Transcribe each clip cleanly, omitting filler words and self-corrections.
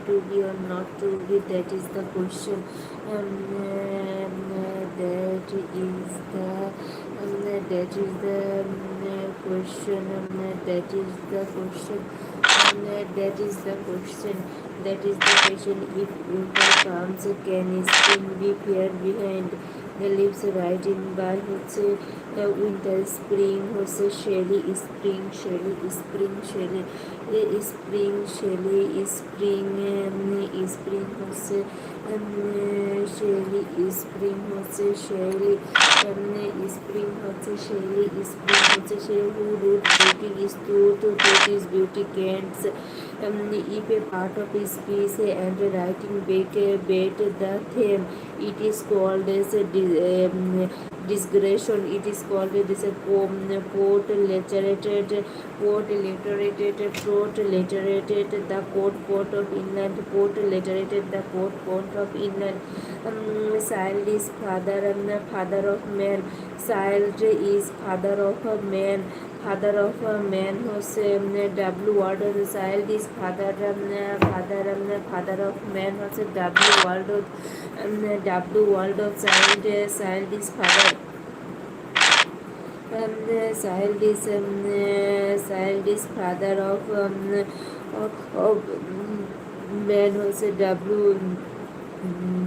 to be or not to be, that is the question. That is the that is the question. That is the question. That is the question. That is the question. If winter comes, can spring be fear behind the leaves right in by হচ্ছে winter spring হচ্ছে Shelley spring Shelley spring Shelley spring Shelley spring spring হচ্ছে Shelley spring হচ্ছে Shelley spring হচ্ছে Shelley spring হচ্ছে Shelley who root beauty is to is beauty can't if a part of his speech and writing bait the theme, it is called as a digression. It is called as a port literated the port of inland, port literated the port of inland. Child is father of man. Child is father of a man. Father of a man হচ্ছে W word, child is father of man হচ্ছে W word of child is father child is father of man হচ্ছে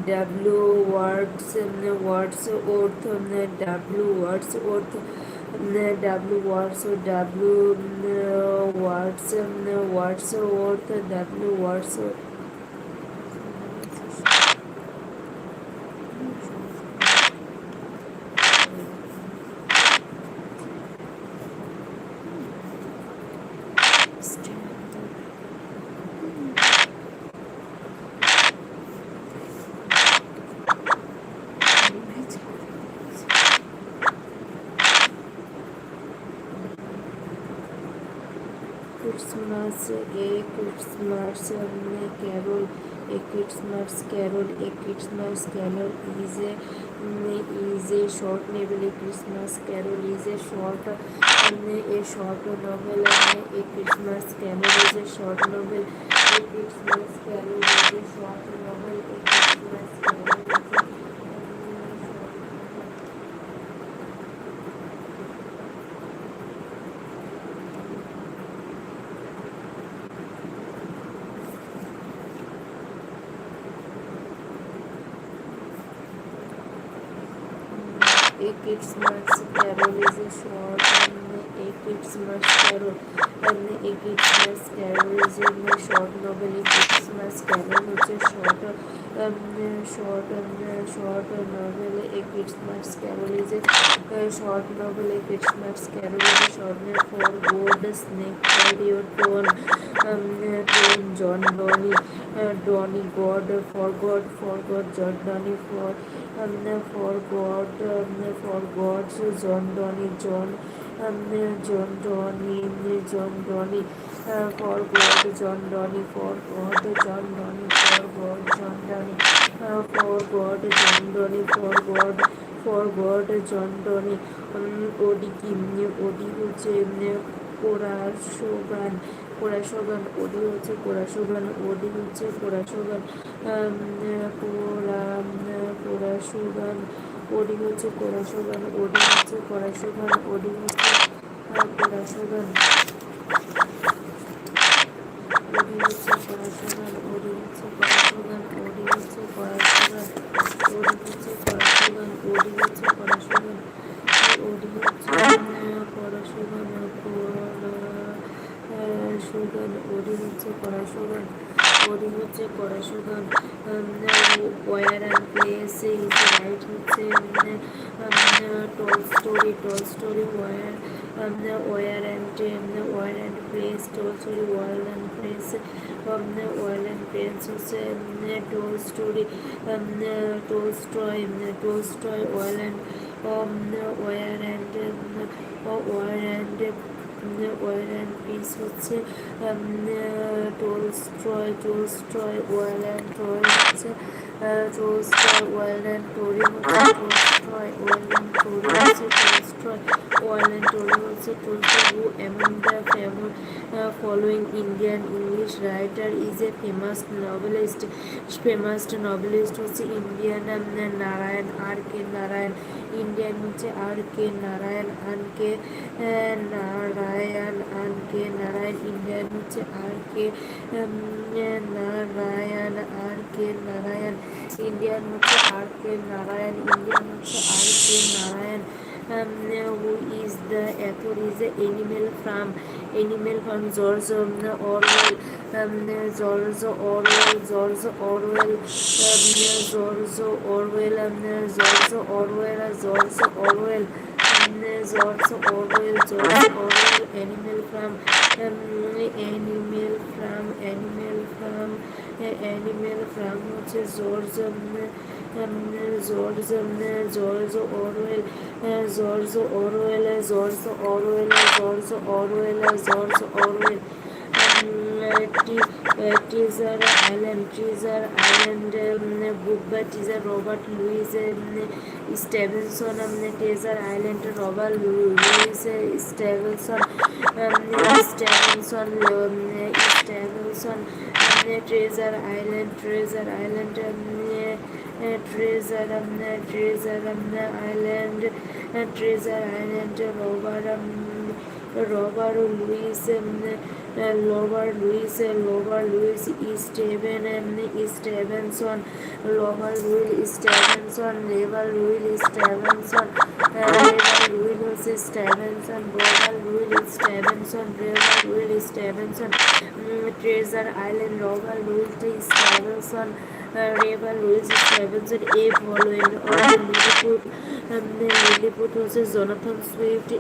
W Wordsworth W Wordsworth W words worth W words Christmas carol is a short novel. A Christmas carol is a short novel. A Christmas carol is a short novel. A Christmas carol is a short novel. A Christmas carol is a A Christmas carol is a short A Christmas carol A Christmas carol is a short novel. A Christmas carol হচ্ছে short novel. A Christmas carol is a short novel. A Christmas carol is a short novel. For God snake called your tone John Donny God for God John Donny for God John Donny for God John Donny for God John Donny for God John Donny ওডি হচ্ছে কোরাসোগান ওডি হচ্ছে কোরাসোগান ওডি হচ্ছে কোরাসোগান ওডি হচ্ছে কোরাসোগান ওডি হচ্ছে কোরাসোগান ওডি হচ্ছে কোরাসোগান ওডি হচ্ছে কোরাসোগান ওডি হচ্ছে কোরাসোগান ওডি হচ্ছে কোরাসোগান ওডি হচ্ছে কোরাসোগান ওডি হচ্ছে কোরাসোগান ওডি হচ্ছে কোরাসোগান ওডি হচ্ছে কোরাসোগান ওডি হচ্ছে কোরাসোগান War and Peace is right হচ্ছে Tolstoy War and Peace Tolstoy War and Peace হচ্ছে Tolstoy Tolstoy War and Peace হচ্ছে টোলস্টয় ওয়ার অ্যান্ড টোরি হচ্ছে টোলস্টয় ওয়ার অ্যান্ড টোরি হচ্ছে টোলস্টয় ওয়ার অ্যান্ড টোরি হচ্ছে Tolstoy War and Tory হচ্ছে Tolstoy who among the following Indian English writer is a famous novelist হচ্ছে Indian Narayan R K Narayan Indian হচ্ছে R K Narayan Indian হচ্ছে R K Narayan Indian হচ্ছে R K Narayan who is the author is Animal from George Orwell Animal from হচ্ছে George Orwell Treasure Island book by Robert Louis Stevenson Treasure Island Robert Louis Stevenson Treasure Island Robert Louis Stevenson Treasure Island Robert Louis Stevenson a following Lilliput হচ্ছে Jonathan Swift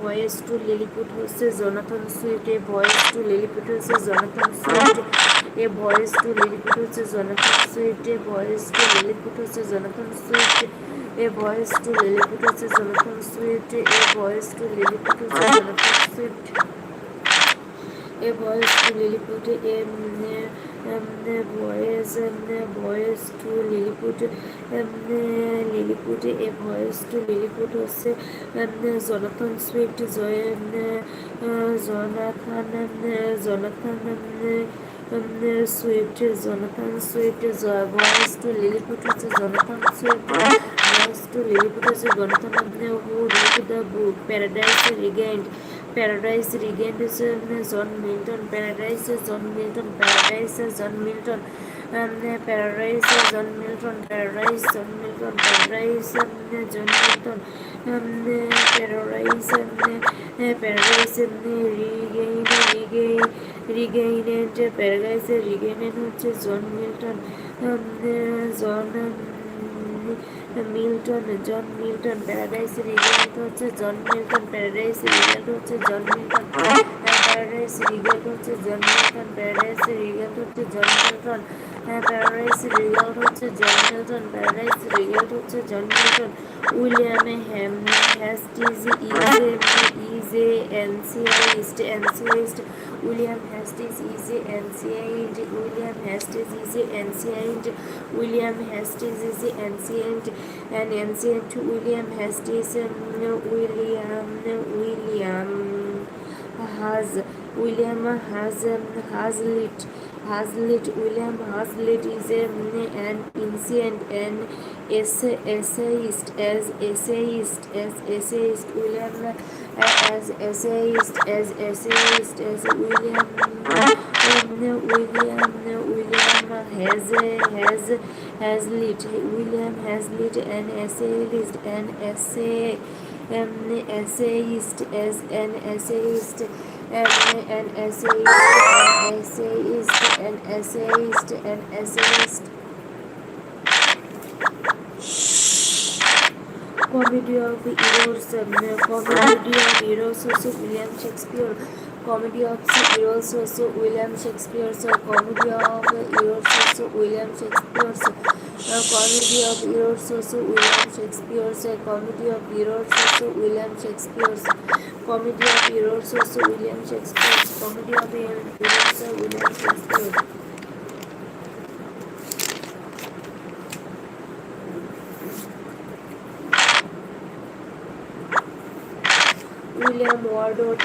voice to Lilliput হচ্ছে Jonathan Swift a voice to Lilliput হচ্ছে Jonathan Swift a voice to Lilliput হচ্ছে Jonathan Swift a voice to Lilliput হচ্ছে Jonathan Swift a voice to Lilliput হচ্ছে Jonathan Swift a voice to Lilliput হচ্ছে Jonathan Swift a voice to Lilliput voice to Lilliput a voice to Lilliput হচ্ছে Jonathan Swift Jonathan Swift voice to Lilliput হচ্ছে Jonathan Swift voice to Lilliput হচ্ছে Jonathan who wrote the book Paradise Regained is John Milton Paradise John Milton Regained হচ্ছে John Milton Paradise Regained হচ্ছে John Milton Paradise Regained হচ্ছে John Milton Paradise Regained হচ্ছে John Milton Paradise Regained হচ্ছে John Milton Paradise Regained হচ্ছে John Milton Paradise Regained হচ্ছে John Milton William Hastings is a essayist William Hastings is a essayist William Hastings is an ancient William Hastings William Hazlitt is an ancient and essayist William Hazlitt an essayist Comedy of Heroes also William Shakespeare Comedy of Heroes also William Shakespeare Comedy of Heroes also William Shakespeare Comedy of Heroes also William Shakespeare Comedy of Heroes also William Shakespeare Comedy of Heroes also William Shakespeare Comedy of Heroes William Shakespeare William Wardwell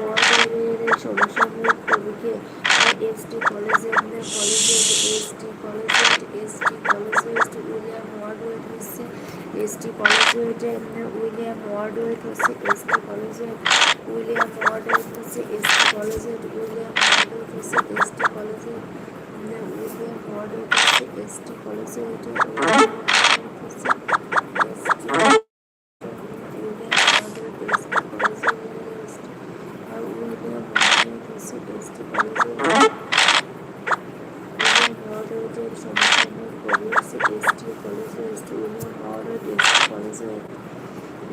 ওয়ার্ডের সমসাময়িক কবিকে ST কলেজের William ওয়ার্ডওয়েল হচ্ছে ST কলেজের William ওয়ার্ডওয়েল হচ্ছে ST কলেজের William ওয়ার্ডওয়েল হচ্ছে ST কলেজের উইলিয়াম ওয়ার্ডওয়েল হচ্ছে এসটি কলেজের উইলিয়াম ওয়ার্ডওয়েল হচ্ছে এসটি কলেজের উইলিয়াম ওয়ার্ডওয়েল হচ্ছে ST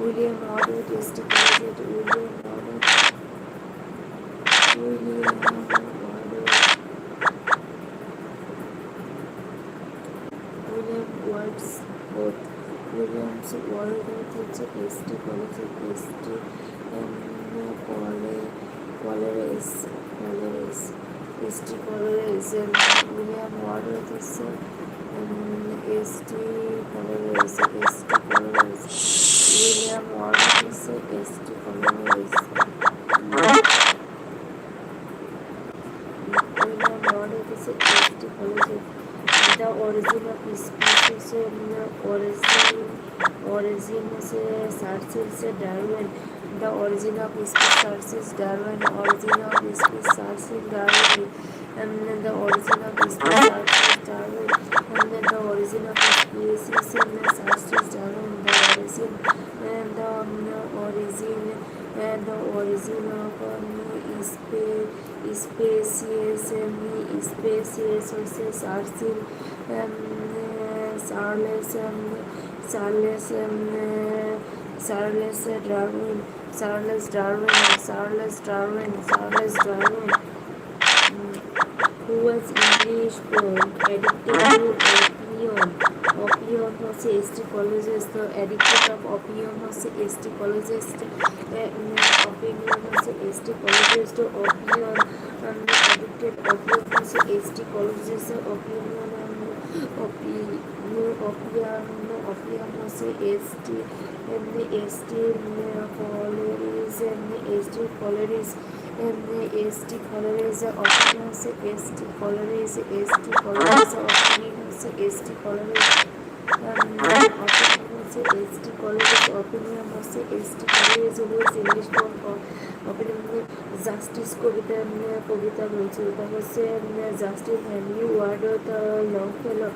William Wardwell St. College, William Wordsworth, Williams Wardwell হচ্ছে St. College, St. College, William Wardwell হচ্ছে St. College, William Wardwell হচ্ছে St. College. The origin of species origin searches Darwin. The origin of species searches Darwin. Origin of species searches Darwin. The origin of species searches Darwin. The origin of species searches Darwin. The origin of species searching Charles Darwin, who was English poet, addicted to opium. Opium was St. Colleges, the addicted of opium was St. Colleges, opium was St. Colleges to opium, addicted opium was St. Colleges, opium was justice কবিতা বলছে, ওটা হচ্ছে justice Henry word with Longfellow.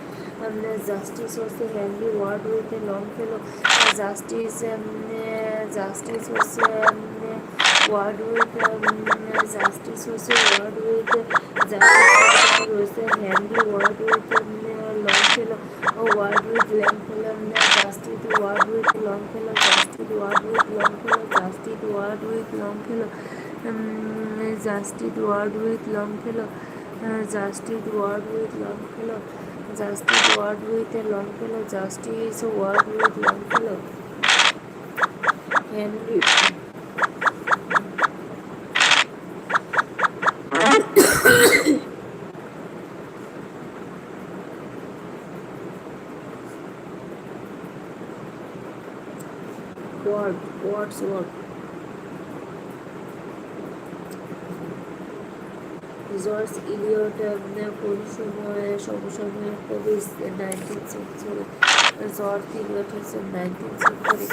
Justice হচ্ছে Henry word with Longfellow. Justice হচ্ছে Wadsworth justice হচ্ছে Wadsworth justice হচ্ছে Henry word with Longfellow ও word with Longfellow. Justice word with Longfellow, justice word with Longfellow, justice word with Longfellow, justice word with Longfellow, justice word with Longfellow, justice word with Longfellow, justice word with Longfellow. Henry Wordsworth, George Eliot কোন সমসাময়িক কবি 19th century? George Eliot হচ্ছে 19th century।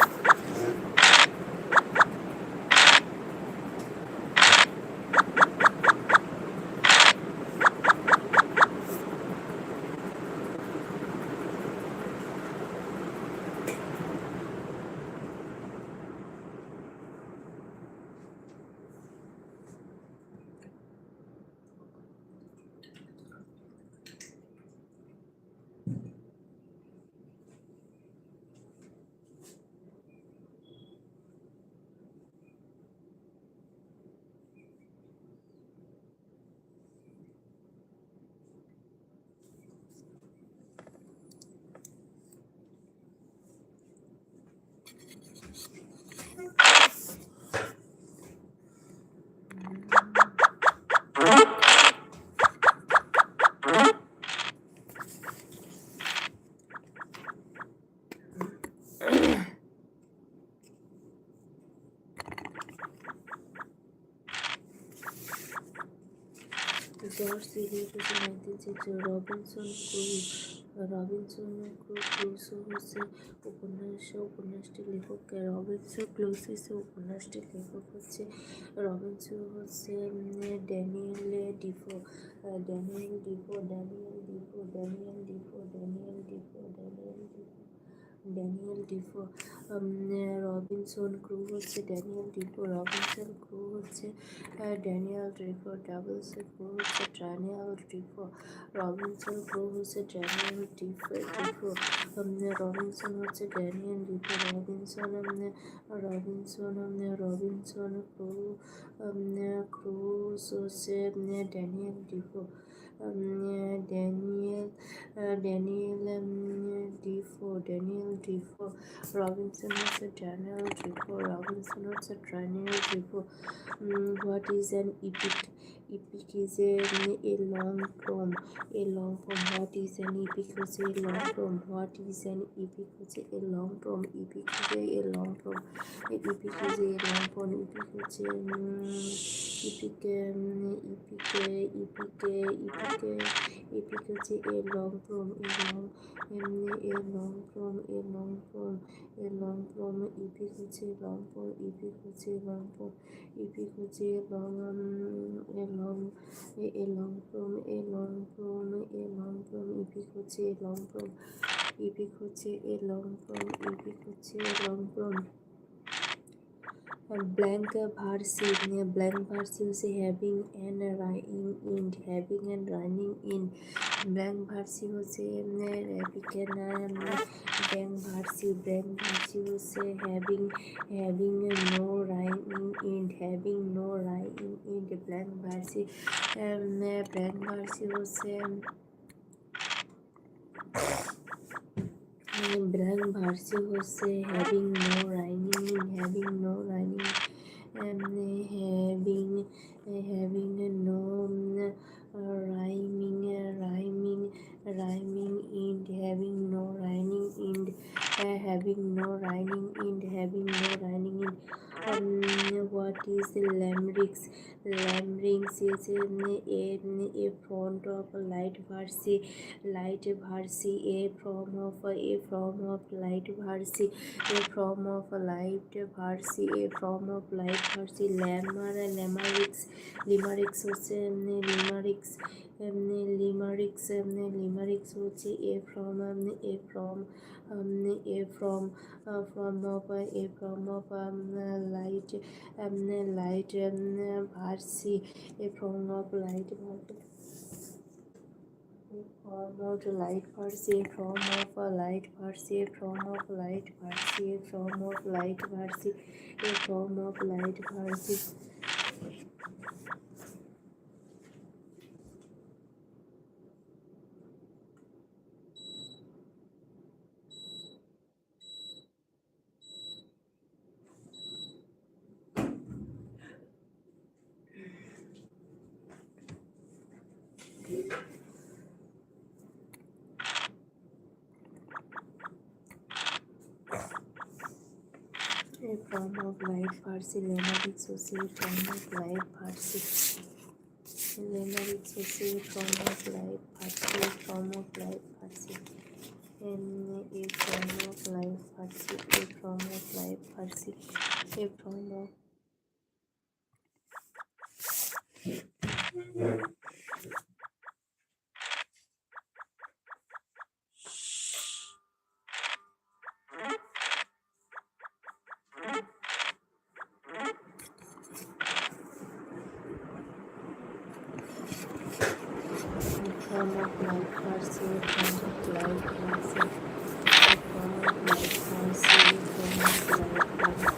George Eliot হচ্ছে 1960। Robinson Crusoe হচ্ছে উপন্যাসটির লেখক। Robinson Crusoe উপন্যাসটির লেখক হচ্ছে Daniel Defoe. Daniel Defoe Daniel Defoe Daniel Defoe Daniel Defoe Daniel Defoe Daniel Defoe Robinson crew হচ্ছে ড্যানিয়েল ডিফো। রবিনসন ক্রু হচ্ছে Daniel Defoe. ডাবলসন crew হচ্ছে Daniel Defoe. Robinson crew হচ্ছে Daniel Defoe. Robinson হচ্ছে Daniel Defoe. Robinson Crusoe হচ্ছে Daniel Defoe. Daniel Defoe. Robinson হচ্ছে Daniel Defoe. Robinson হচ্ছে Daniel Defoe. What is an epic? Epic is a long poem. What is an epic? হচ্ছে a long poem. What is an epic? হচ্ছে a long poem. Epic is a long poem. Epic is a long poem. Epic হচ্ছে epic হচ্ছে a long poem. A long poem. Epic হচ্ছে long poem. Epic হচ্ছে long poem. Epic হচ্ছে a long poem. Epic হচ্ছে a long poem. Epic hocche a long poem. Epic hocche a long poem. Blank verse is having and running in. Blank verse হচ্ছে blank verse হচ্ছে having no rhyming in. Blank verse হচ্ছে blank verse হচ্ছে having no rhyming in. Having no rhyming in. What is limericks? Limericks is a form of light verse. A form of light verse. Limericks হচ্ছে limericks হচ্ছে a form of light verse. A form of light verse. A form of light verse. Limericks হচ্ছে a form of light verse. Limericks হচ্ছে a form of light verse. A form of light verse. A form of light verse. A form of light verse. A form of light verse. A form of light verse. A form of light verse. A form of light verse. A form of light verse.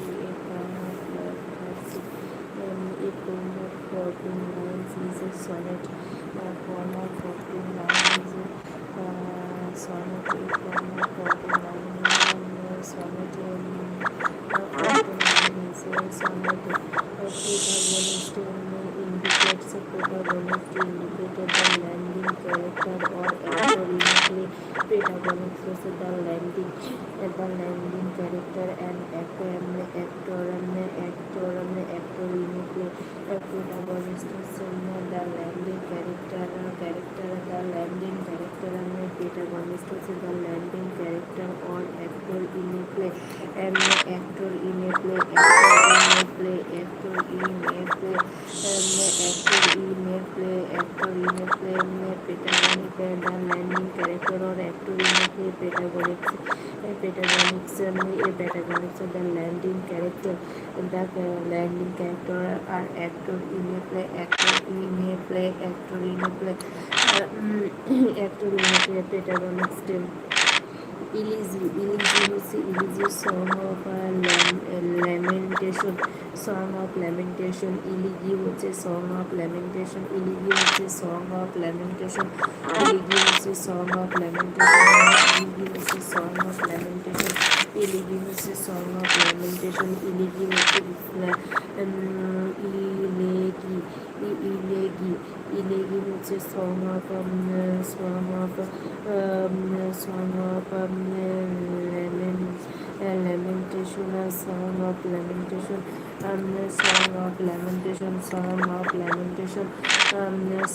A form of 14 lines is a sonnet. A form of 14 lines is a sonnet. A form of 14 lines is a sonnet. A 14 lines is a sonnet. Protagonist indicated the landing character or actor uniquely. Protagonist is the landing character and actor uniquely. Protagonist is the landing character protagonist হচ্ছে the leading character or actor in a play, actor in a play, actor in a play, actor in a play, actor in a play, protagonist, the leading character or actor in a play, protagonist, a protagonist, the leading character, the leading character or actor in a play, actor in a play, actor in a play, actor in a play, protagonist. Elegy হচ্ছে elegy song of lamentation, song of lamentation. elegy হচ্ছে song of lamentation, elegy হচ্ছে song of lamentation, elegy হচ্ছে song of lamentation, elegy হচ্ছে song of lamentation, elegy হচ্ছে song of lamentation, elegy হচ্ছে elegy হচ্ছে song of lamentation, song of lamentation, song of lamentation, song of lamentation,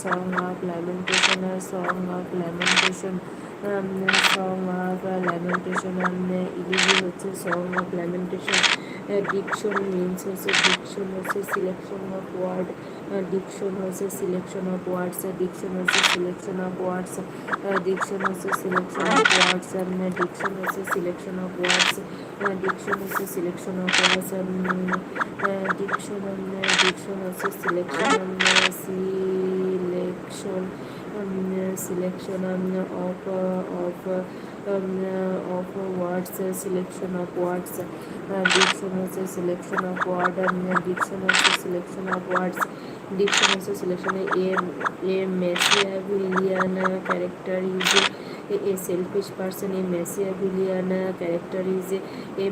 song of lamentation, song of lamentation, song of lamentation, elegy হচ্ছে song of lamentation. Diction means হচ্ছে diction হচ্ছে selection of word, diction হচ্ছে selection of words, diction হচ্ছে selection of words, diction হচ্ছে selection of words, diction হচ্ছে selection of words, diction হচ্ছে selection of words, diction হচ্ছে selection of words, selection of words, diction হচ্ছে selection of word, diction হচ্ছে selection of words, diction হচ্ছে selection. A Machiavellian character is a selfish person. A Machiavellian character is a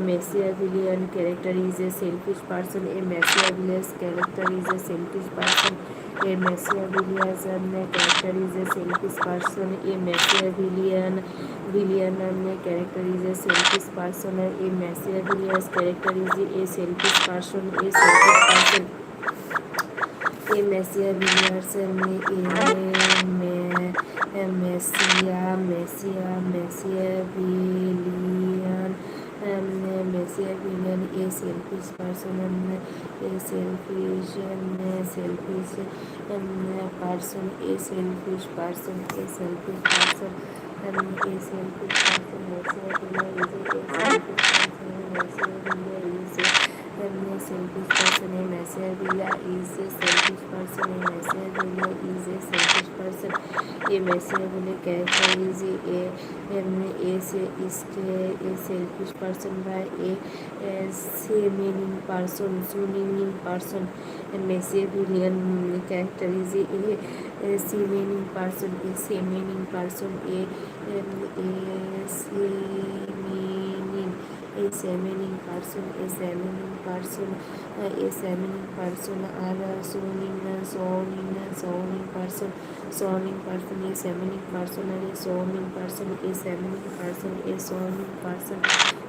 Machiavellian character is a selfish person. A Machiavellian character is a selfish person. A Machiavellian character is a selfish person. A Machiavellian character is a selfish person. A Machiavellian character is a selfish person. A selfish person. A Machiavellian a selfish person, a selfish person, a selfish person, a selfish person, selfish person. A Machiavellian is a selfish person. A Machiavellian is a selfish person. A Machiavellian character is a selfish person by a seeming person. A Machiavellian character is a seeming person. A seeming person. A seeming person are sounding person, sounding person, a seeming person, a sounding person, a seeming person, a sounding person,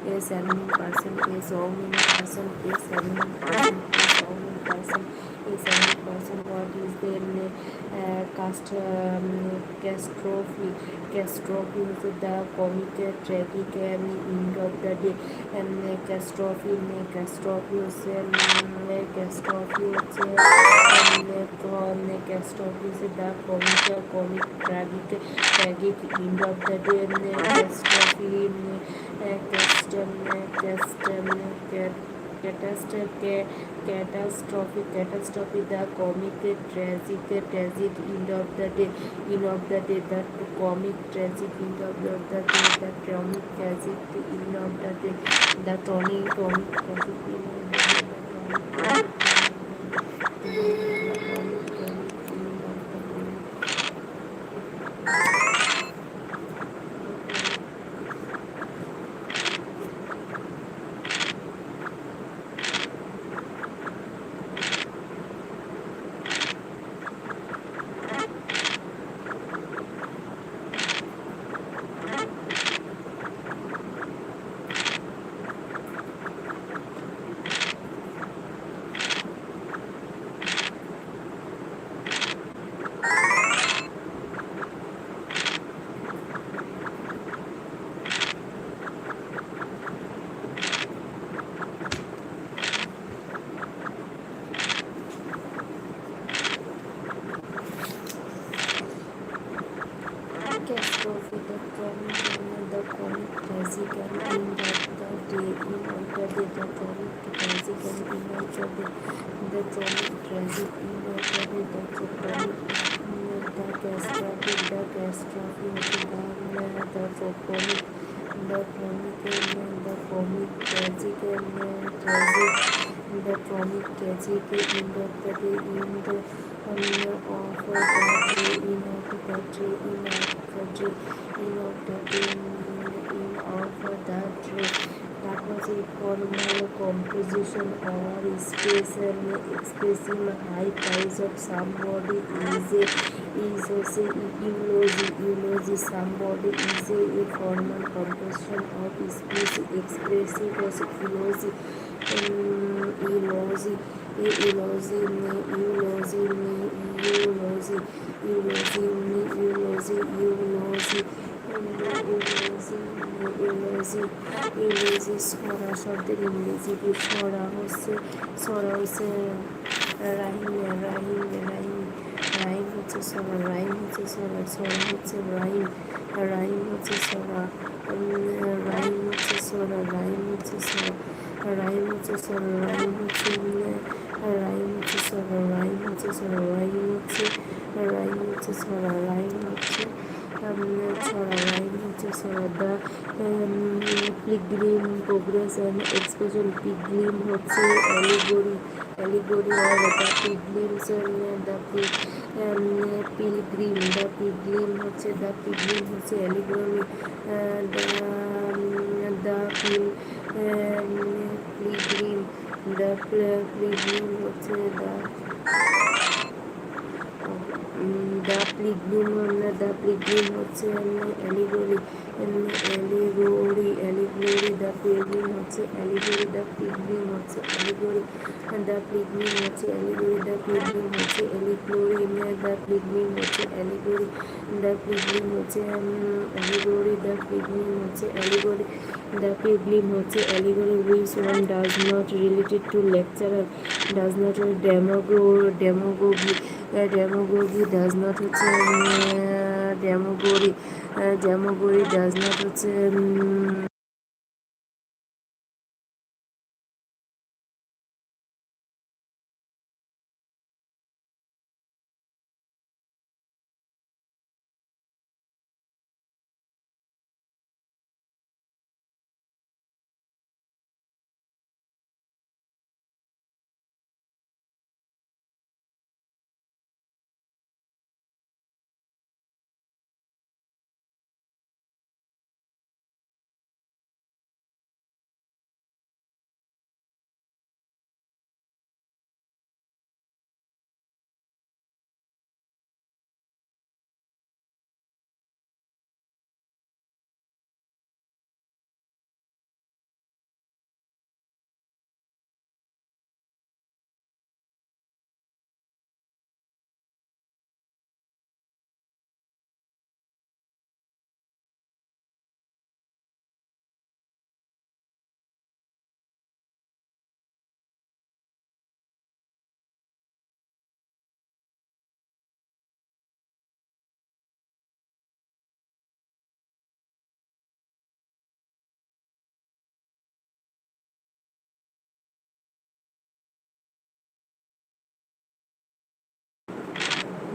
a seeming person, a sounding person, a seeming person, a sounding person, a seeming person. What is the catastrophe? Catastrophe is the comic, tragic end of the day. Catastrophe is the comic, tragic end of the day. Catastrophe, the comic, tragic end of the day, the comic, tragic end of the day, the comic, tragic end of the day, the comic, tragic end of the day. catastrophe, the comic tragic and in the day, in the day, the comic tragic and in the comic tragic in the day, the comic the catastrophe, the comic tragic and tragic, the comic tragic in the day, in the of the day, in of the day, in of the day, in of the day. That was a formal composition or space expressing high price of somebody is also eulogy. Somebody is a formal composition of speech expressive of eulogy. Eulogy, eulogy, eulogy, eulogy, eulogy, eulogy, eulogy, ইংরেজি ছড়া শব্দের ইংরেজি ছড়া হচ্ছে rhyme হচ্ছে ছড়া rhyme হচ্ছে ছড়া ছড়া হচ্ছে রাইম রাইম হচ্ছে ছড়া রাইম হচ্ছে ছড়া রাইম হচ্ছে ছড়া রাইম হচ্ছে ছড়া রাইম হচ্ছে রাইম হচ্ছে ছড়া রাইম হচ্ছে ছড়া রাইম হচ্ছে ছড়া রাইম হচ্ছে ছড়া রাইম হচ্ছে ছড়া the pilgrim progress and expression pilgrim হচ্ছে অ্যালিগরি আর দ্য পিলগ্রিমস দ্য পিলগ্রিম হচ্ছে অ্যালিগরি দ্য পিলগ্রিম হচ্ছে দ্য পিলগ্রিম হচ্ছে অ্যালিগরি দ্য পিলগ্রিম হচ্ছে অ্যালিগরি দ্য পিলগ্রিম হচ্ছে অ্যালিগরি দ্য পিলগ্রিম হচ্ছে অ্যালিগরি দ্য পিলগ্রিম হচ্ছে অ্যালিগরি দ্য পিলগ্রিম হচ্ছে অ্যালিগরি দ্য পিলগ্রিম হচ্ছে অ্যালিগরি দ্য পিলগ্রিম হচ্ছে অ্যালিগরি দ্য পিলগ্রিম হচ্ছে allegory which one does not related to lecturer does not demagogy does not হচ্ছে demagogy does not হচ্ছে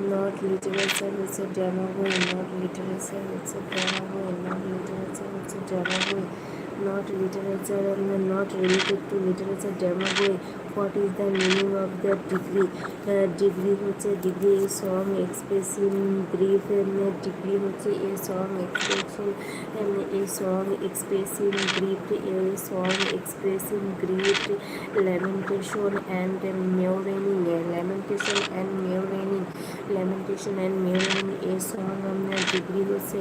not literature it's a demagogy not literature it's a demagogy not literature it's a demagogy not literature and not related to literature demagogy what is the meaning of the degree degree হচ্ছে degree a song expressing grief and degree হচ্ছে a song expression and a song expressing grief a song expressing grief lamentation and mourning lamentation and mourning a song degree হচ্ছে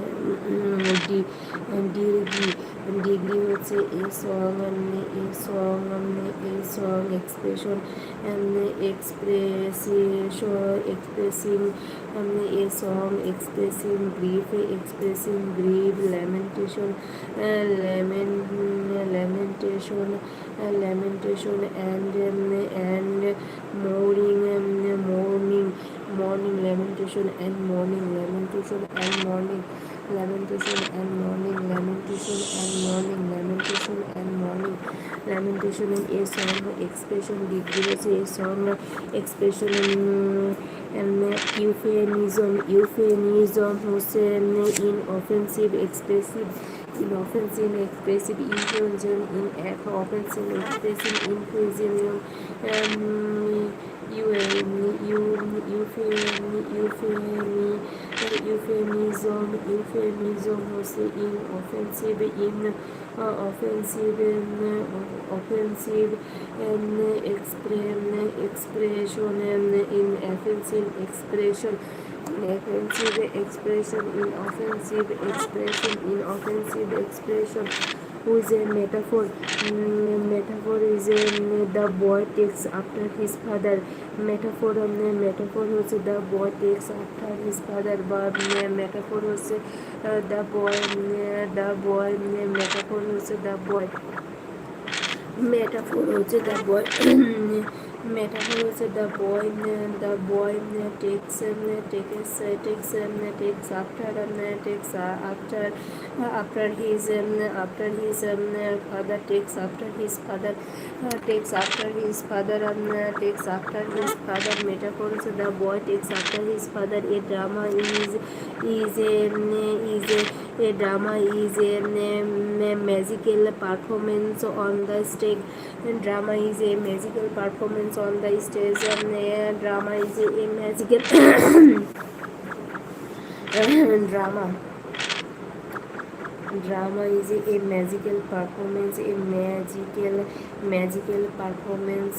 degree হচ্ছে a song expression and expressing a song expressing grief lamentation and mourning lamentation and mourning lamentation and mourning, lamentation and mourning, lamentation and mourning, lamentation in a song expression degree হচ্ছে a song expression and euphemism হচ্ছে inoffensive expressive, inoffensive expressive euphemism in offensive expressive euphemism euphemism হচ্ছে inoffensive in offensive expression in offensive expression, offensive expression in offensive expression in offensive expression who is a metaphor. Metaphor is the boy takes after his father. Metaphor metaphor হচ্ছে the boy takes after his father বা metaphor হচ্ছে the boy metaphor হচ্ছে the boy metaphor হচ্ছে the boy metaphor হচ্ছে the boy takes after his father takes after his father metaphor হচ্ছে the boy takes after his father. A drama is a magical performance on the stage. Drama is a magical performance on the stage. Drama is a magical drama is a magical performance, magical performance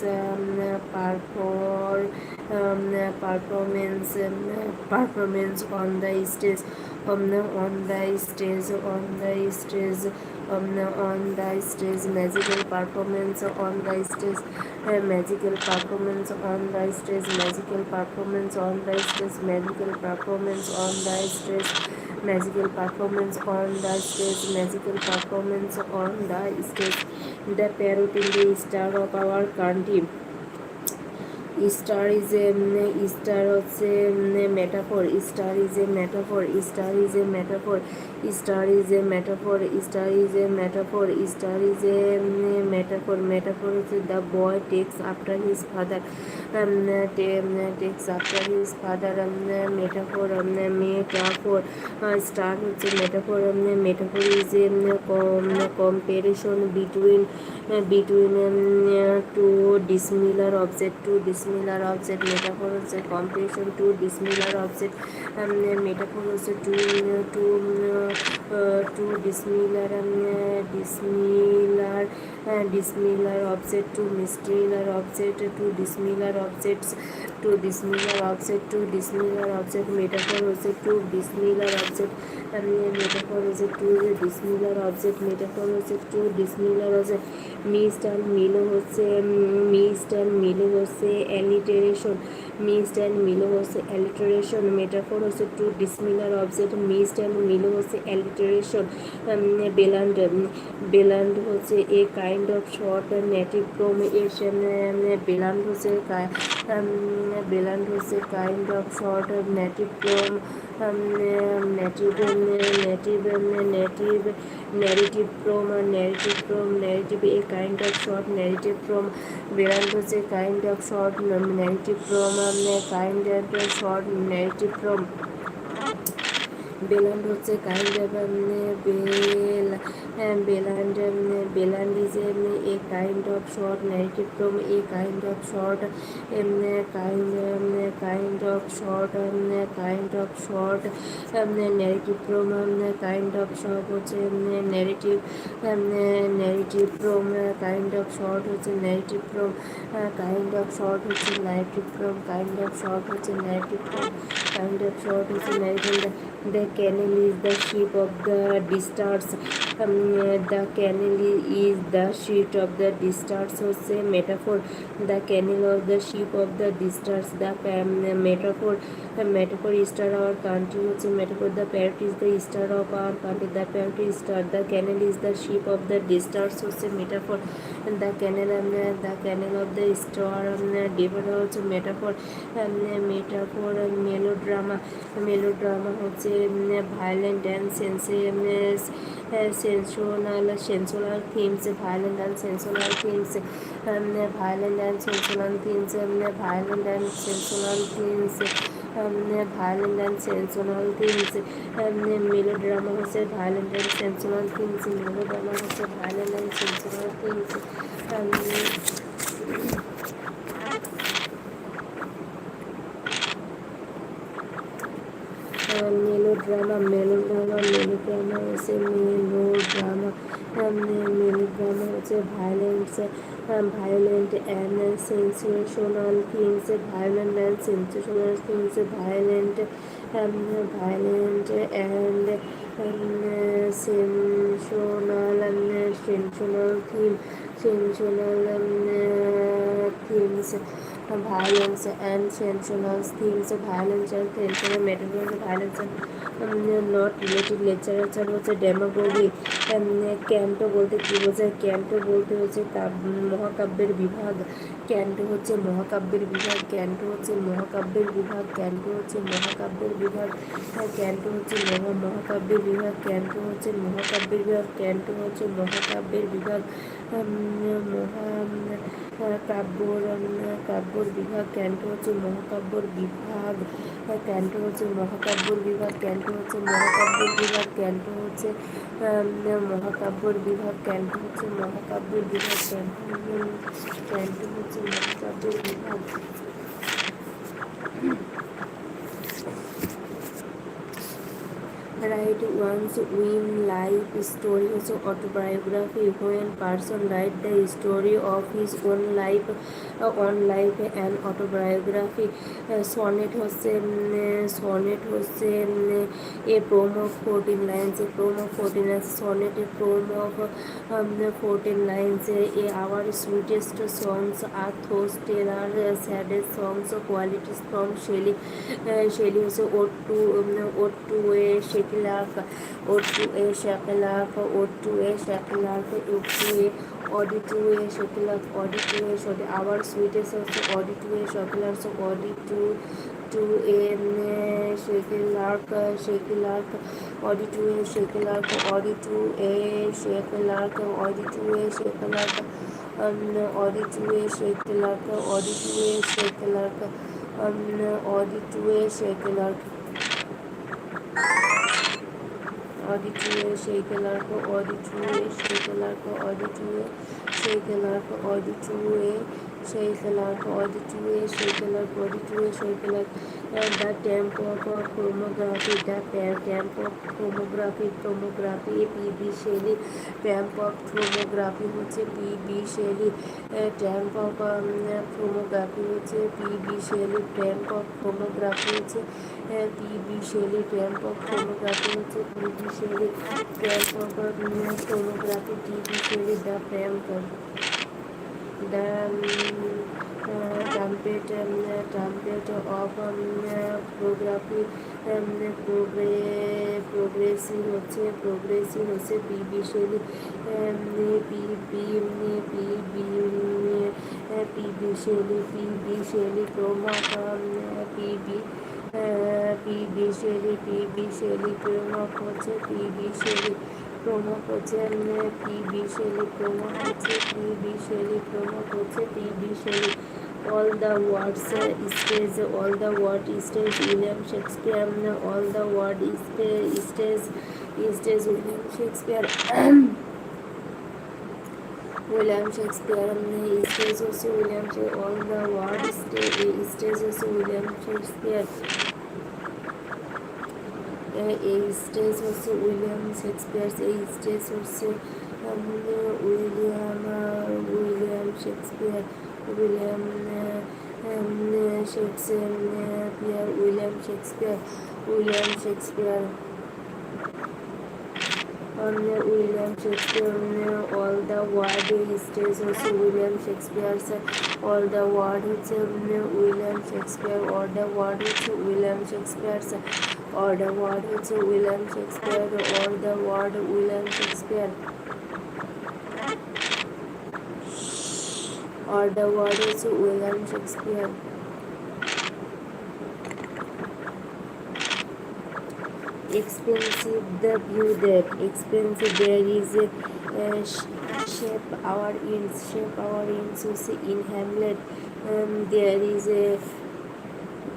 performance on the stage, on the stage, magical performance on the stage, magical performance on the stage, magical performance on the stage, magical performance on the stage, magical performance on the stage, magical performance on the stage. The parrot in the star of our country. Star is a metaphor. Star is a metaphor. Star is a metaphor. Star is a metaphor. Star is a metaphor. Star is a metaphor. Metaphor is the boy takes after his father. Takes after his father. Metaphor. Metaphor. Star is a metaphor. Metaphor is a comparison between two dissimilar objects. Metaphor is a comparison to dissimilar object. Metaphor is two dissimilar object, two dissimilar objects. Metaphor is a two dissimilar object. Metaphor is a two dissimilar object. Metaphor is a two dissimilar object. Mixed and Milo হচ্ছে alliteration. Mixed and Milo হচ্ছে alliteration. Metaphor হচ্ছে two dissimilar object. Mixed and Milo হচ্ছে alliteration. Beland হচ্ছে a kind of short native form. Beland হচ্ছে kind of short native form. Narrative a kind of short narrative from. Beland হচ্ছে kind of short narrative from. Beland হচ্ছে kind of Beland is a kind of short narrative from. A kind of short narrative from. Kind of short হচ্ছে narrative from. Kind of short হচ্ছে narrative from. Kind of short হচ্ছে narrative from. Kind of short হচ্ছে narrative from. Kind of short হচ্ছে narrative. The camel is the sheep of the stars. The camel is the ship of the deserts হচ্ছে metaphor. The camel of the ship of the deserts, the metaphor. Metaphor star our country হচ্ছে metaphor. The parrot is the star of our country, the parrot is star. The camel is the ship of the deserts হচ্ছে metaphor. The camel of the star diver হচ্ছে metaphor. Metaphor. Melodrama হচ্ছে violent and sensual themes, violent and sensual themes, violent and sensual themes, violent and sensual themes, violent and sensual themes, melodrama হচ্ছে violent and sensual themes, melodrama হচ্ছে violent and sensual themes, melodrama হচ্ছে melodrama হচ্ছে violent and sensational things, violent and sensational things, violent and sensational themes, violence and sensational themes, violence and sensational metaphors, violence and not related literature হচ্ছে ডেমাগোগি। Canto বলতে কি বোঝায়? Canto বলতে হচ্ছে মহাকাব্যের বিভাগ। Canto হচ্ছে মহাকাব্যের বিভাগ, ক্যান্টো হচ্ছে মহাকাব্যের বিভাগ, ক্যান্টো হচ্ছে মহাকাব্যের বিভাগ, ক্যান্টো হচ্ছে মহাকাব্যের বিভাগ, ক্যান্টো হচ্ছে মহাকাব্যের বিভাগ, ক্যান্টো হচ্ছে মহাকাব্যের বিভাগ, কাব্যর বিভাগ, ক্যান্টো হচ্ছে মহাকাব্যর বিভাগ, ক্যান্টো হচ্ছে মহাকাব্যর বিভাগ, ক্যান্টো হচ্ছে মহাকাব্যর বিভাগ, ক্যান্টো হচ্ছে মহাকাব্যর বিভাগ, ক্যান্টো হচ্ছে মহাকাব্যের বিভাগ, ক্যান্টো হচ্ছে মহাকাব্যের বিভাগ। Write one's own life story হচ্ছে autobiography, when person write the story of his own life, and autobiography. Sonnet হচ্ছে a poem of 14 lines, sonnet a poem of 14 lines. Our sweetest songs are those tell our saddest songs, qualities from Shelley. Shelley হচ্ছে ode to a Shakelark, ode to a Shakelark, ode to a Shakelark, ode to a ode to a Shakelark, ode to a Shakelark. Our sweetest hচ্ছে ode to a Shakelark, so ode to a Shakelark, ode to a Shakelark, ode to a Shakelark, ode to a Shakelark, ode to a Shakelark, ode to a Shakelark, ode to a Shakelark, ode to a Shakelark, ode to a Shakelark, ode to a Shakelark, ode to a Shakelark, ode to a Shakelark, ode to a Shakelark. The tempo of chromography, the tempo of chromography, P.B. Shelley. Tempo of chromography হচ্ছে P.B. Shelley. Tempo of chromography হচ্ছে P.B. Shelley. Tempo of chromography হচ্ছে P.B. Shelley. Tempo of chromography হচ্ছে P.B. Shelley. Tempo of chromography P.B. Shelley. The tempo, the trumpet of photography, progressive হচ্ছে P.B. Shelley. P.B. Shelley poem of P.B. Shelley poem of হচ্ছে P.B. Shelley poem of হচ্ছে P.B. Shelley poem of হচ্ছে P.B. Shelley poem of হচ্ছে P.B. Shelley. All the words stage, William Shakespeare. All the word stage William Shakespeare. William Shakespeare stage হচ্ছে William Shakespeare. All the word stage হচ্ছে William Shakespeare. এই stage হচ্ছে William Shakespeare, এই stage হচ্ছে William Shakespeare, William Shakespeare, all the word stays also William Shakespeare's all the word হচ্ছে William Shakespeare, all the word হচ্ছে William Shakespeare's all the word হচ্ছে William Shakespeare, all the word William Shakespeare, all the word হচ্ছে William Shakespeare. Expensive the view that expensive there is a shape our ins in Hamlet, there is a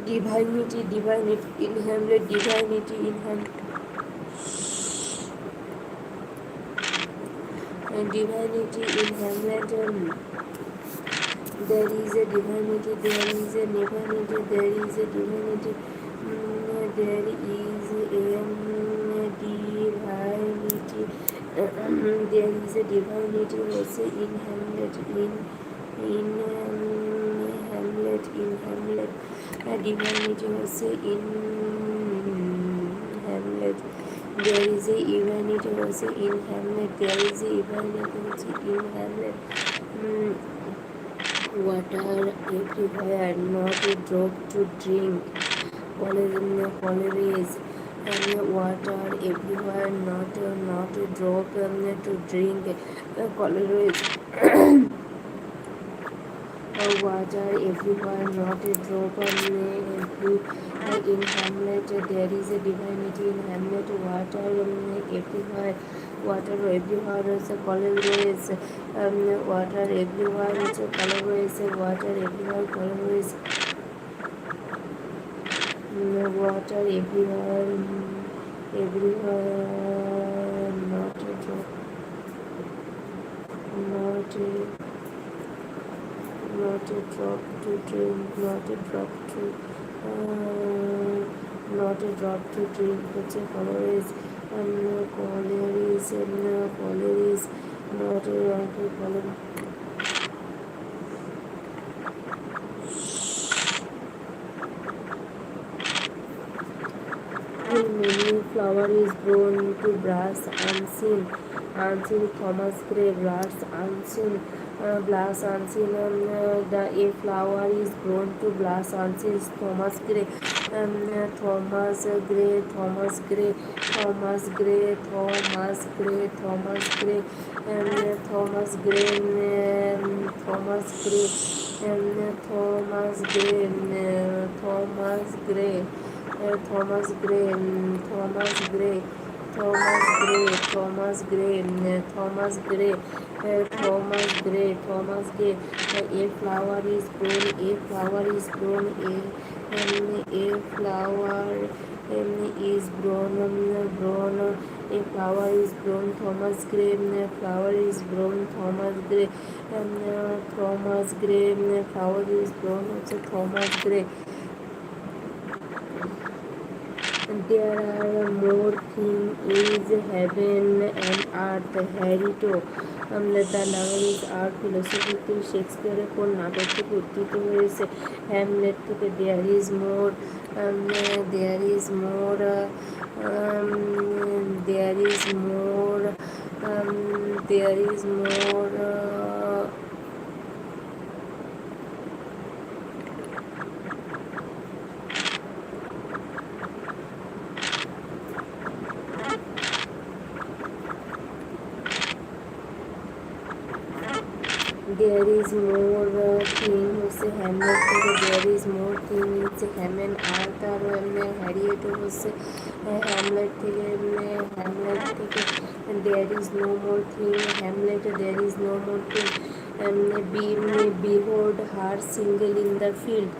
divinity in Hamlet, divinity in Hamlet, divinity in Hamlet, there is a divinity, there is a divinity, there is a divinity, there is a divinity, there is a divinity also in Hamlet, in Hamlet, in Hamlet, a divinity also in Hamlet, there is a divinity also in Hamlet, there is a divinity also in Hamlet. Water everywhere, not a drop to drink. Calories, water everywhere, not a drop to drink. Calories, water everywhere, not a drop in Hamlet, there is a divinity in Hamlet. Water everywhere, water everywhere is a calories, water everywhere is a calories, water everywhere calories, water everywhere, everywhere, not a drop, not a drop to drink, not a drop to not a drop to drink, but a calories, calories, calories, not a calories. Many flower is grown to brass unseen, Thomas Gray, brass unseen, glass unseen, the a flower is grown to glass unseen, Thomas Gray, Thomas Gray, Thomas Gray, Thomas Gray, Thomas Gray, Thomas Gray, Thomas Gray, Thomas Gray, Thomas Gray, Thomas Gray, Thomas Gray, Thomas Gray, Thomas Gray, Thomas Gray, Thomas Gray, Thomas Gray, Thomas Gray. A flower is grown, a flower is grown, a flower is grown, grown, a flower is grown, Thomas Gray, flower is grown, Thomas Gray, Thomas Gray, flower is grown, also Thomas Gray. There are more things is heaven and earth. Harito, the novel is art philosophy. Shakespeare কোন নাটক থেকে উদ্ধৃত হয়েছে? Hamlet থেকে। There is more, there is more, there is more, there is more. There is more thing হচ্ছে Hamlet থেকে, there is more thing হচ্ছে হ্যামেন আর্থ, আর Harriet হচ্ছে হ্যামলেট থেকে, হ্যামলেট থেকে। There is no more thing, Hamlet, there is no more thing. Behold her single in the field,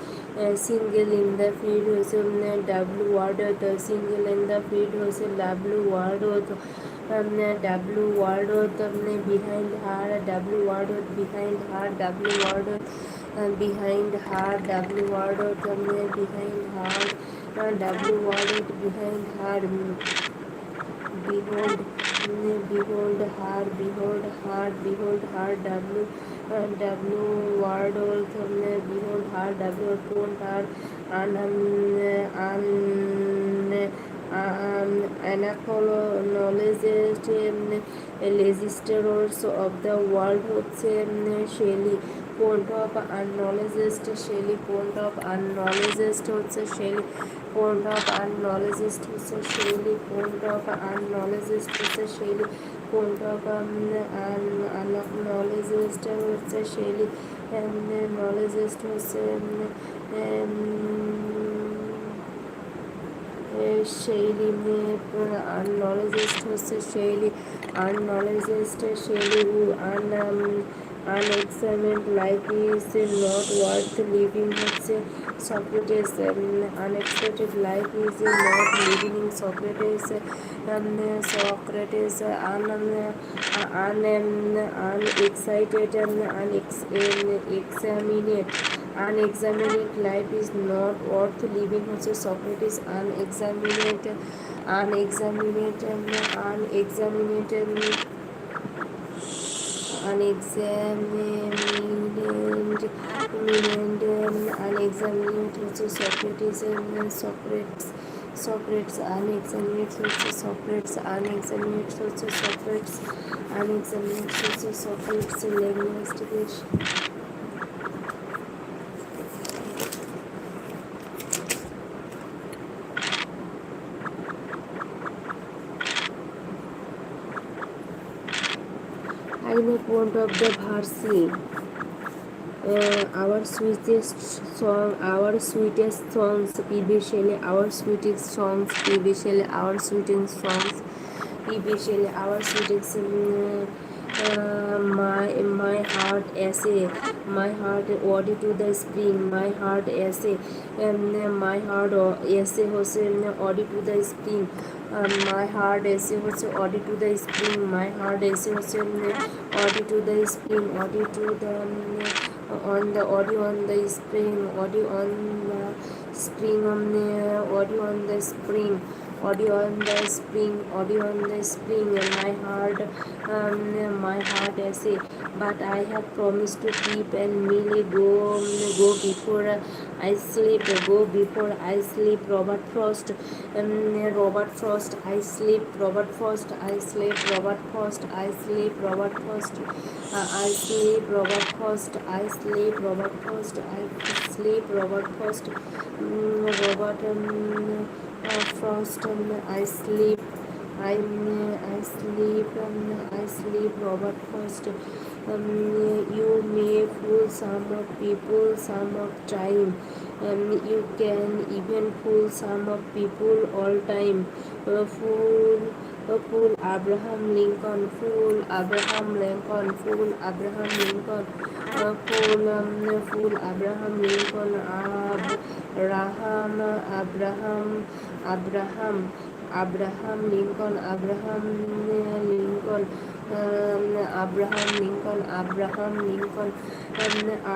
single in the field হচ্ছে W word, single in the field হচ্ছে W word, W word, behind her, W word, behind her, W word, behind her, W word, behind her, W word, behind her. Behold, behold her, behold her, behold her, W word, behold her, W, behold her, acknowledged legislators of the world হচ্ছে Shelley point of unacknowledged Shelley point of unacknowledged হচ্ছে Shelley point of unacknowledged হচ্ছে Shelley point of unacknowledged হচ্ছে Shelley point of unacknowledged হচ্ছে Shelley নলেজেস্ট হচ্ছে शैली में अननॉलेजेस्ट হচ্ছে शैली अननॉलेजेस्ट शैली unexamined life is not worth living হচ্ছে Socrates unexpected life is not living Socrates Socrates unexcited unexamined life is not worth living হচ্ছে Socrates unexamined হচ্ছে Socrates Socrates unexamined হচ্ছে Socrates unexamined হচ্ছে Socrates unexamined হচ্ছে Socrates linguistics in the point of the verse our sweetest songs previously our sweetest songs previously our sweetest songs previously our sweetest my heart essay my heart ode to the spring my heart essay my heart essay হচ্ছে ode to the spring my heart essay হচ্ছে ode to the spring my heart essay হচ্ছে ode to the spring ode to the on the audio on the spring audio on the spring audio on the spring audio on the spring audio on the spring my heart essay but I have promised to keep and merely go before I sleep go before I sleep Robert Frost I sleep Robert Frost I sleep Robert Frost I sleep Robert Frost I sleep Robert Frost I sleep Robert Frost I sleep Robert Frost Robert Frost I sleep I sleep Robert Frost you may fool some of people some of time you can even fool some of people all time fool Abraham Lincoln fool Abraham Lincoln fool Abraham Lincoln fool Abraham Lincoln Abraham Lincoln Abraham Lincoln Abraham Lincoln Abraham Lincoln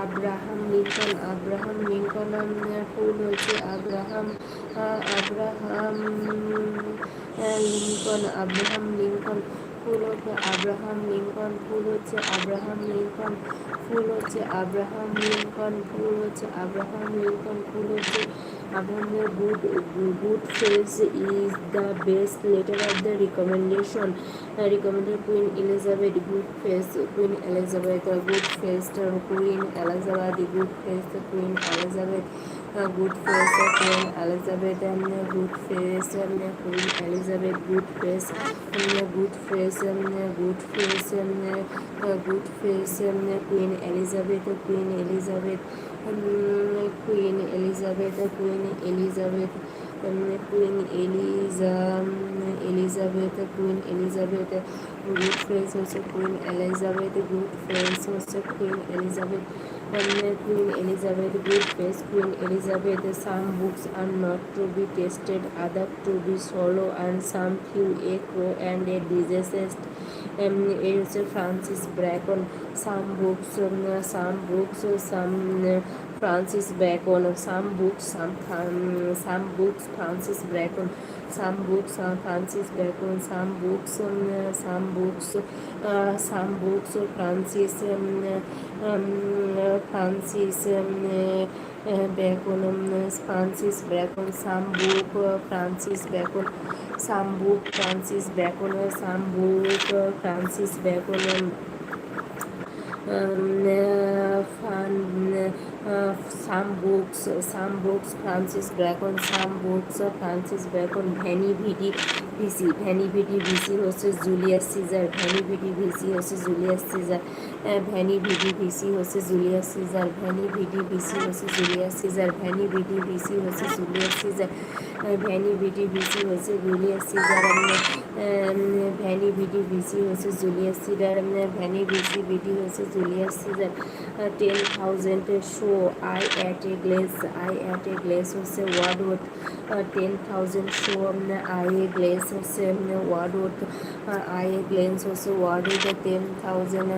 Abraham Lincoln Abraham Lincoln ফুল হচ্ছে Abraham Lincoln Abraham Lincoln ফুল হচ্ছে Abraham Lincoln ফুল হচ্ছে Abraham Lincoln ফুল হচ্ছে Abraham Lincoln ফুল হচ্ছে Abraham Lincoln ফুল হচ্ছে Abraham good face is the best letter of the recommendation recommended Queen Elizabeth good face Queen Elizabeth good face Queen Elizabeth good face Queen Elizabeth good face Queen Elizabeth good face Queen Elizabeth good face good face good face good face Queen Elizabeth Queen Elizabeth Queen Elizabeth Queen Elizabeth Queen Elizabeth Queen Elizabeth good face also Queen Elizabeth good face also Queen Elizabeth Queen Elizabeth good face Queen Elizabeth some books are not to be tasted other to be swallowed and some few a crow and a diseased Francis Bacon some books some Francis Bacon. Some books Francis Bacon. Some books Francis Bacon. Some books Francis Francis Bacon. Francis Bacon. Some book Francis Bacon. Some book Francis Bacon. Some book Francis Bacon. Some books Francis Bacon. Some books Francis Bacon. Veni Vidi Vici. Veni Vidi Vici হচ্ছে Julius Caesar. Veni Vidi Vici হচ্ছে Julius Caesar. Veni Vidi Vici হচ্ছে Julius Caesar. Veni Vidi Vici হচ্ছে Julius Caesar. Veni Vidi Vici হচ্ছে Julius Caesar. Veni Vidi Vici হচ্ছে Julius Caesar. Veni Vidi Vici হচ্ছে Julius Caesar. Veni Vidi হচ্ছে Julius Caesar. 10,000 show I at a glass হচ্ছে ওয়ার্ডওয়ার্থ. 10,000 show I a glass হচ্ছে ওয়ার্ডওয়ার্থ. I a glance হচ্ছে ওয়ার্ডওয়ার্থ. 10,000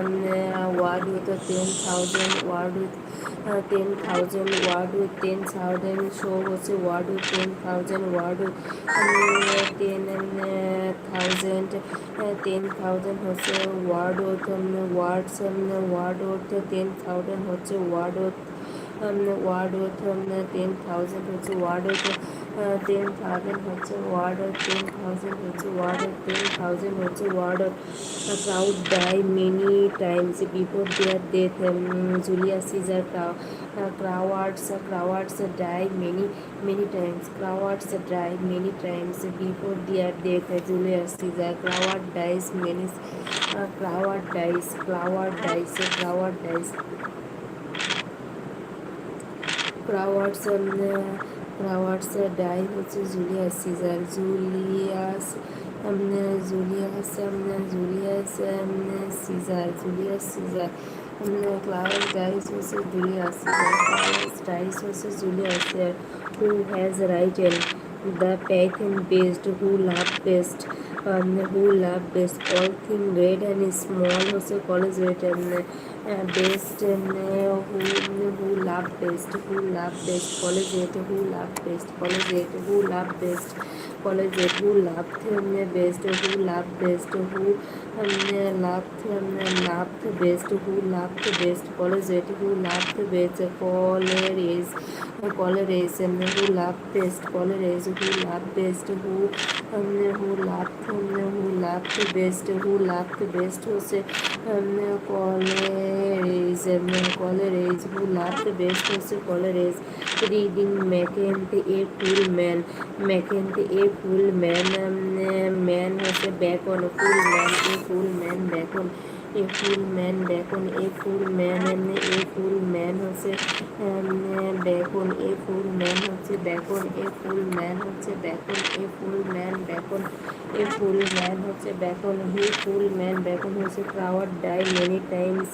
ওয়ার্ডওয়ার্থ. 10,000 ওয়ার্ডওয়ার্থ. 10,000 ওয়ার্ডওয়ার্থ. 10,000 show হচ্ছে ওয়ার্ডওয়ার্থ. 10,000 ওয়ার্ডওয়ার্থ. 10,000 হচ্ছে ওয়ার্ডওয়ার্থ. ওয়ার্ডস ওয়ার্ডওয়ার্থ. 10,000 হচ্ছে ওয়ার্ডওয়ার্থ. ওয়ার্ডওয়ার্থ. 10,000 হচ্ছে ওয়ার্ডওয়ার্থ. 10,000 হচ্ছে ওয়ার্ডওয়ার্থ. 10,000 হচ্ছে ওয়ার্ডওয়ার্থ. 10,000 হচ্ছে ওয়ার্ডওয়ার্থ. Crowd die many times before their death. Julius Caesar. Crowds die many times. Crowds die many times before their death. Julius Caesar. Crowd dies many. Crowd dies. Crowds die হচ্ছে Julius Caesar. Julius Caesar. Claus dies হচ্ছে Julius Caesar. Claus dies হচ্ছে Julius Caesar. Who has written the pagan best? Who loved best? All thing great and small হচ্ছে college written. Best. Who loved best? College it. Who loved best? College it. Who loved best? College it. Who loved best? Who loved best? Who loved best? Who loved best? College it. Who loved best? College. Who loved best? College. Who loved best? Who loved best? Who loved best হচ্ছে college. Who loved best হচ্ছে college. Reading Macent a full man. Man হচ্ছে Bacon. Full man Bacon. A full man Bacon. A full man হচ্ছে Bacon. A full man হচ্ছে Bacon. A full man হচ্ছে Bacon. A full man Bacon. A full man হচ্ছে Bacon. He full man Bacon হচ্ছে Crowd die many times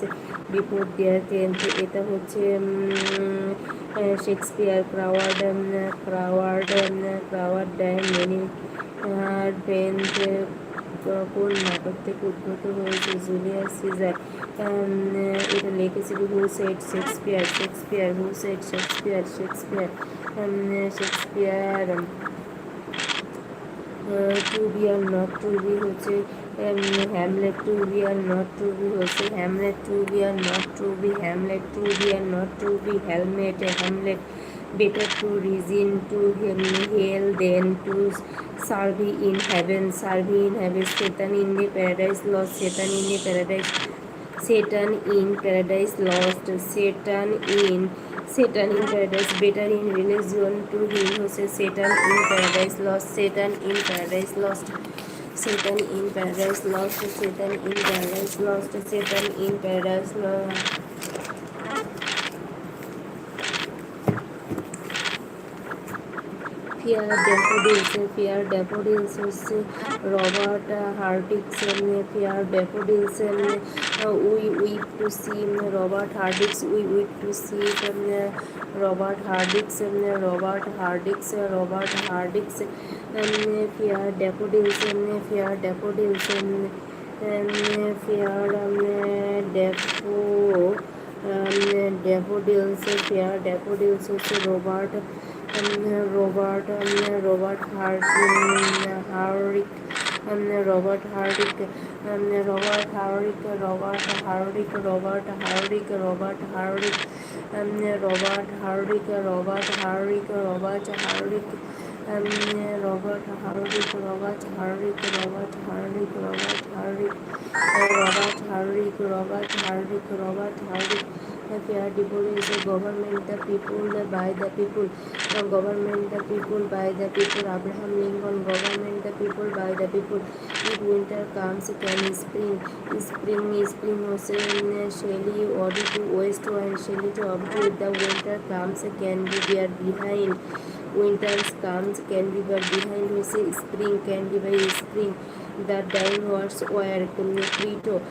before their death. এটা হচ্ছে Shakespeare. Crowd die many times কোন নাটক থেকে উদ্ভূত হয়েছে? Julius Caesar. এটা লিখেছিল who said? Shakespeare. Who said? Shakespeare. To be or not to be হচ্ছে Hamlet. To be or not to be হচ্ছে Hamlet. To be or not to be Hamlet. To be or not to be Hamlet. Better to reason to hell than to serve in heaven. Satan in the paradise lost. Satan in paradise lost. Satan in paradise. Better in religion to him হচ্ছে Satan in paradise lost. Satan in paradise lost. Satan in paradise lost. Satan in paradise lost. Satan in paradise lost. Fear Daffodils হচ্ছে Robert হার্ডিক্স. Fear Daffodils. We weep to see Robert Hardicks. We weep to see Robert Hardicks. Fear Daffodils. Daffodils fair daffodils হচ্ছে Robert Robert Robert Herrick Robert Herrick Robert Herrick Robert Herrick Robert Herrick Robert Herrick Robert Herrick Robert Herrick Robert Herrick Robert Herrick Robert Herrick Robert Herrick Robert Herrick Robert Herrick Robert Herrick Robert Herrick fair development is a government the people by the people government the people by the people Abraham Lincoln government the people by the people if winter comes can spring হচ্ছে Shelly order to west and Shelly to observe the winter comes can be there behind winters comes can be there behind হচ্ছে spring can be by spring the dying words were Crito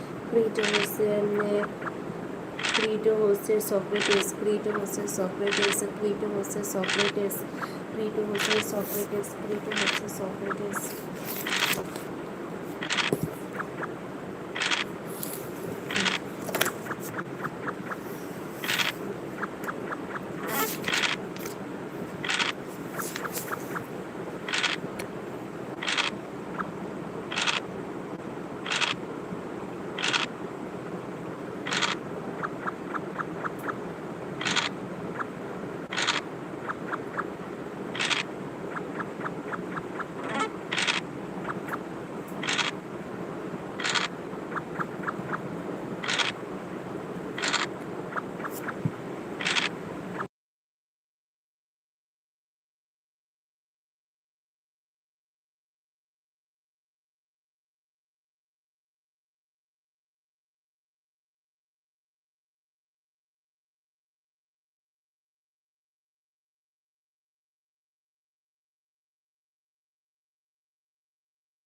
হচ্ছে Socrates Crito হচ্ছে Socrates Crito হচ্ছে Socrates Crito হচ্ছে Socrates Crito হচ্ছে Socrates